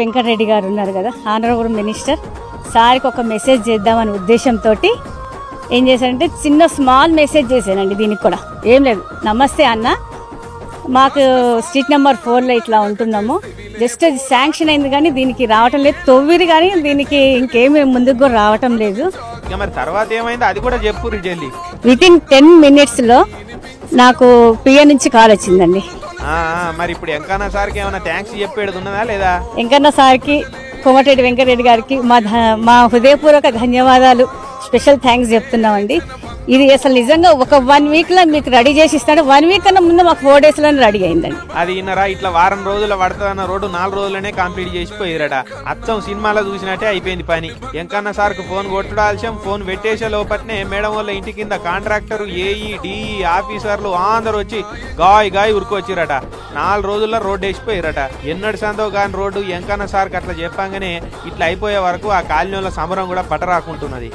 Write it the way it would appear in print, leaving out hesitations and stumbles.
వెంకటరెడ్డి గారు ఉన్నారు కదా, ఆనరబుల్ మినిస్టర్ సార్కి ఒక మెసేజ్ చేద్దామనే ఉద్దేశంతో ఏం చేశానంటే చిన్న స్మాల్ మెసేజ్ చేశానండి. దీనికి కూడా ఏం లేదు, నమస్తే అన్న, మాకు స్ట్రీట్ నెంబర్ 4లో ఇట్లా ఉంటున్నాము, జస్ట్ అది శాంక్షన్ అయింది కానీ దీనికి రావటం లేదు, తొవ్విరి కానీ దీనికి ఇంకేమీ ముందుకు కూడా రావటం లేదు. మరి తర్వాత ఏమైంది అది కూడా చెప్పు జల్లి. వితిన్ 10 minutesలో నాకు పిఏ నుంచి కాల్ వచ్చిందండి. మరి ఇప్పుడు వెంకన్న సార్కి ఏమైనా థ్యాంక్స్ చెప్పేది ఉన్నదా లేదా? వెంకన్న సార్కి, కోమటిరెడ్డి వెంకటరెడ్డి గారికి మా హృదయపూర్వక ధన్యవాదాలు, స్పెషల్ థ్యాంక్స్ చెప్తున్నామండి. ఇది అసలు నిజంగా ఒక 1 weekలో మీకు రెడీ చేసి ఇస్తాడు. 1 week కన్నా ముందు మాకు 4 daysలోనే రెడీ అయిందండి. అది ఇన్నరా ఇట్లా వారం రోజుల పడుతుందన్న రోడ్డు 4 రోజులనే కంప్లీట్ చేసిపోయారట. అచ్చం సినిమాలో చూసినట్టే అయిపోయింది పని. వెంకన్న సార్కు ఫోన్ కొట్టడాల్సాం, ఫోన్ పెట్టేసే లోపట్నే మేడం వాళ్ళ ఇంటి కింద కాంట్రాక్టర్, ఏఈ, డిఈ ఆఫీసర్లు అందరూ వచ్చి గాయ ఉరుకొచ్చిరట. 4 రోజుల్లో రోడ్డు వేసిపోయారట. ఎన్నడు సందో కాని రోడ్డు వెంకన్న సార్కి అట్లా చెప్పంగానే ఇట్లా అయిపోయే వరకు ఆ కాలనీలో సమరం కూడా పట్టరాకుంటున్నది.